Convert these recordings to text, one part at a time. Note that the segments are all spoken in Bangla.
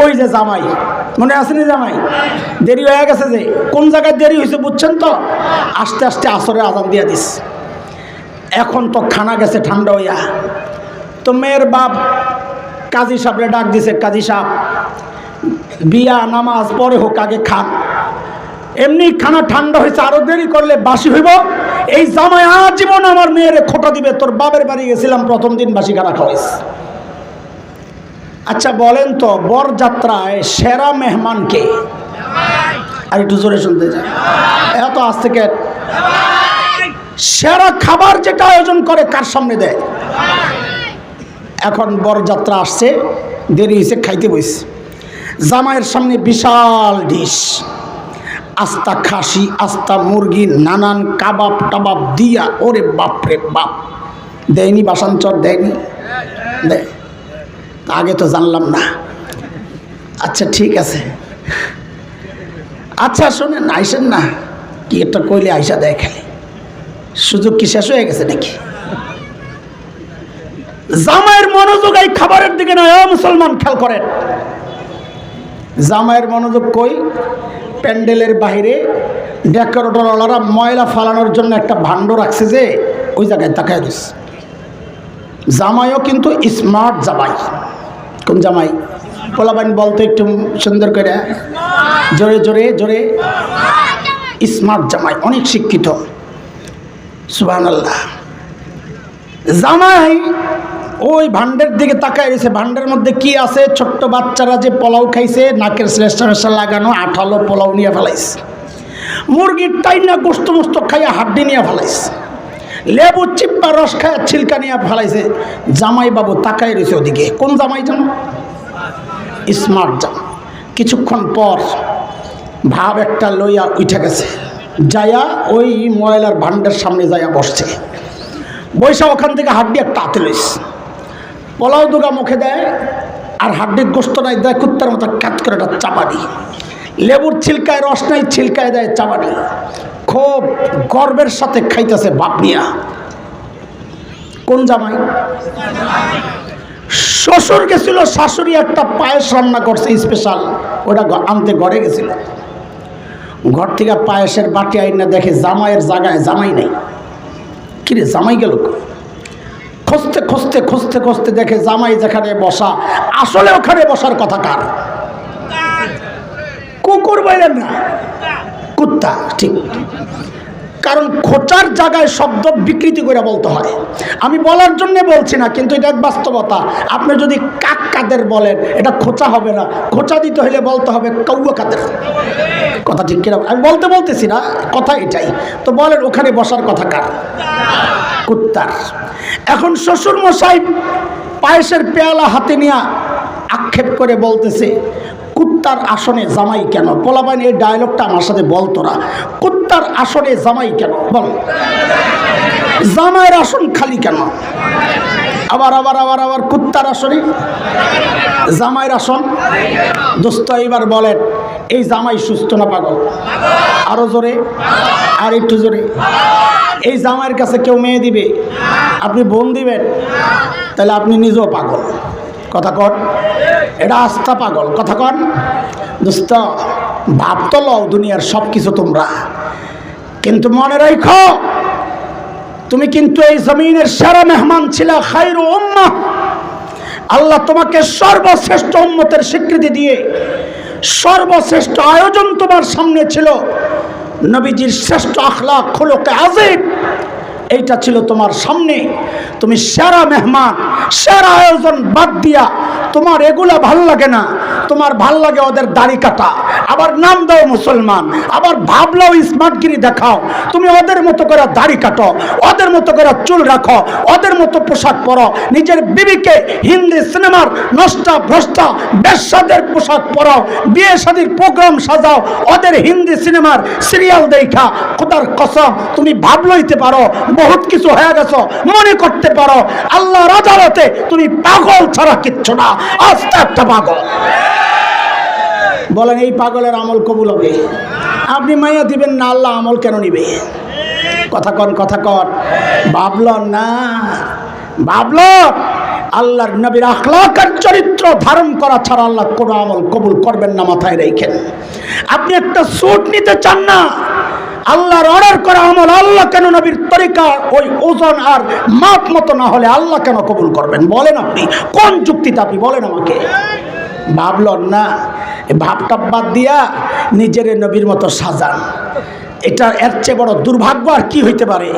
ওই যে জামাই, মনে আছে না জামাই? দেরি হয়ে গেছে, যে কোন জায়গায় দেরি হয়েছে বুঝছেন তো? আস্তে আস্তে আসরের আজান দিয়া দিস। এখন তো খানা গেছে ঠান্ডা হইয়া, তো মেয়ের বাপ কাজী সাহেবরে ডাক দিছে, কাজী সাহেব বিয়া নামাজ পরে হোক, আগে খান। এমনি খানা ঠান্ডা হয়েছে, আরো দেরি করলে বাসি হইব। এই জামাই আজীবন আমার মেয়েরে খোটা দিবে। তোর বাপের বাড়ি গেছিলাম, প্রথম দিন বাসি খানা খাওয়াইস। আচ্ছা বলেন তো, বরযাত্রায় সেরা মেহমান কে? আর একটু জোরে শুনতে চাই, এত আজ থেকে। সেরা খাবার যেটা আয়োজন করে কার সামনে দেয়? এখন বরযাত্রা আসছে, দেরি হয়েছে, খাইতে বসে জামাইয়ের সামনে বিশাল ডিশ, আস্তা খাসি, আস্তা মুরগি, নানান কাবাব টাবাব দিয়া, ওরে বাপরে বাপ। দেয়নি বাসাঞ্চর? দেয়নি? দেয়। আগে তো জানলাম না। আচ্ছা ঠিক আছে, আচ্ছা শোনেন, আইসেন না, কি একটা কইলে আইসা দেয় খালি। সুযোগ কি শেষ হয়ে গেছে নাকি? জামাইয়ের মনোযোগ এই খাবারের দিকে নয়। মুসলমান খেয়াল করেন, জামাইয়ের মনোযোগ কই? প্যান্ডেলের বাইরে ডেকোরেটরওয়ালারা ময়লা ফালানোর জন্য একটা ভাণ্ড রাখছে, যে ওই জায়গায় তাকায় দিস। জামাইও কিন্তু স্মার্ট জামাই। কোন জামাই? পোলাবাইন বলতে একটু সুন্দর করে, জোরে জোরে জোরে। স্মার্ট জামাই, অনেক শিক্ষিত। সুবহানাল্লাহ। জামাই ওই ভান্ডের দিকে তাকায় রয়েছে। ভান্ডের মধ্যে কি আছে? ছোট্ট বাচ্চারা যে পোলাও খাইছে, নাকের শ্লেষ্টা লাগানো আঠালো পোলাও নিয়ে ফেলাইছে। মুরগির টাইনা গোস্ত মোস্ত খাইয়া হাড্ডি নিয়ে ফেলাইছে। লেবু চিপ্পা রস খাইয়া ছিলকা নিয়ে ফেলাইছে। জামাই বাবু তাকায় রয়েছে ওদিকে। কোন জামাই জানো? স্মার্ট জামাই। কিছুক্ষণ পর ভাব একটা লইয়া উঠে গেছে, যায়া ওই ময়লার ভান্ডের সামনে যাইয়া বসছে। বৈশা ওখান থেকে হাড্ডি একটা হাতে লইছে, পোলাও দুগা মুখে দেয়, আর হাড্ডির গোস্ত নাই, দেয় কুত্তার মতো ক্যাট করে একটা চাপানি। লেবুর ছিলকায় রস নাই, ছিলকায় দেয় চাপানি। খুব গর্বের সাথে খাইতেছে বাপ নিয়া। কোন জামাই? শ্বশুর গেছিল, শাশুড়ি একটা পায়েস রান্না করছে স্পেশাল, ওটা আনতে ঘরে গেছিল। ঘর থেকে পায়েসের বাটি আইনা দেখে জামাইয়ের জায়গায় জামাই নেই। কিরে জামাই গেল? খুঁজতে খুঁজতে খুঁজতে খুঁজতে দেখে জামাই যেখানে বসা, আসলে ওখানে বসার কথা কার? কুকুর বললেন না, কুত্তা। ঠিক, কারণ খোঁচার জায়গায় শব্দ বিকৃতি করে বলতে হয়। আমি বলার জন্য বলছি না, কিন্তু এটা বাস্তবতা। আপনি যদি কাক কাদের বলেন, এটা খোঁচা হবে না। খোঁচা দিতে হলে বলতে হবে কাউয়া কাদের। কথা ঠিক কিনা? আমি বলতেছি না, কথা এটাই। তো বলেন ওখানে বসার কথা কার? কুত্তার। এখন শ্বশুর মশাই পায়েসের পেয়ালা হাতে নিয়ে আক্ষেপ করে বলতেছে, কুত্তার আসনে জামাই কেন? পোলাবাইন এই ডায়লগটা আমার সাথে বলতো না। কুত্তার আসনে জামাই কেন? বল, জামাইয়ের আসন খালি কেন? আবার আবার আবার আবার কুত্তার আসনে জামাইয়ের আসন। দোস্ত এবার বলেন, এই জামাই সুস্থ না পাগল? আরো জোরে, আর একটু জোরে। এই জামাইয়ের কাছে কেউ মেয়ে দিবে? আপনি বোন দিবেন? তাহলে আপনি নিজেও পাগল। কথা কন, এটা আস্থা পাগল। কথা কন। দোস্ত ভাবতো লও দুনিয়ার সব কিছু তোমরা, কিন্তু মনে রাখো তুমি কিন্তু এই জমিনের সেরা মেহমান ছিলা, খায়রু উম্মাহ। আল্লাহ তোমাকে সর্বশ্রেষ্ঠ উম্মতের স্বীকৃতি দিয়ে সর্বশ্রেষ্ঠ আয়োজন তোমার সামনে ছিল। নবীজির শ্রেষ্ঠ আখলাক, খুলুকে আযীম, এইটা ছিল তোমার সামনে। তুমি সেরা মেহমান, সেরা আয়োজন বাদ দিয়া তোমার এগুলা ভাল লাগে না। তোমার ভাল লাগে ওদের দাড়ি কাটা, আবার নাম দাও মুসলমান, আবার ভাবলাও স্মার্টগিরি দেখাও। তুমি ওদের মতো করে দাড়ি কাটো, ওদের মতো করে চুল রাখো, ওদের মতো পোশাক পরো। নিজের বিবিকে হিন্দি সিনেমার নষ্টা ভ্রষ্টা বেশ্যাদের পোশাক পরাও, বিয়ে শাদীর প্রোগ্রাম সাজাও, ওদের হিন্দি সিনেমার সিরিয়াল দেখা। খোদার কসম, তুমি ভাবলইতে পারো বহুত কিছু হয়ে গেছো, মনে করতে পারো আল্লাহর আদালতে তুমি পাগল ছাড়া কিচ্ছু না। আস্তে একটা পাগল। বলেন এই পাগলের আমল কবুল হবে? আপনি মাইয়া দিবেন না, আল্লাহ আমল কেন নিবে? কথা কন, কথা কন। ভাবল না, ভাবল আল্লাহর নবীর আখলাক আর চরিত্র ধারণ করা ছাড়া আল্লাহ কোনো আমল কবুল করবেন না, মাথায় রেখেন। আপনি একটা স্যুট নিতে চান না, আল্লাহর অর্ডার করা আমল আল্লাহ কেন নবীর তরিকা ওই ওজন আর মাপ মতো না হলে আল্লাহ কেন কবুল করবেন? বলেন আপনি কোন যুক্তিতে, আপনি বলেন আমাকে। ভাবলন না, ভাবটা বাদ দিয়া নিজের নবীর মতো সাজান। এটা এর চেয়ে বড় দুর্ভাগ্য আর কি হইতে পারে?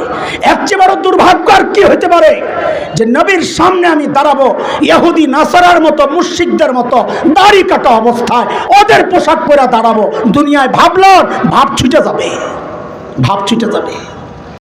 এর চেয়ে বড় দুর্ভাগ্য আর কি হইতে পারে যে নবীর সামনে আমি দাঁড়াবো ইহুদি নাসারার মতো, মুশরিকদের মতো দাড়ি কাটা অবস্থায় ওদের পোশাক পরে দাঁড়াবো। দুনিয়ায় ভাবলন, ভাব ছুটে যাবে, ভাব ছুটে যাবে।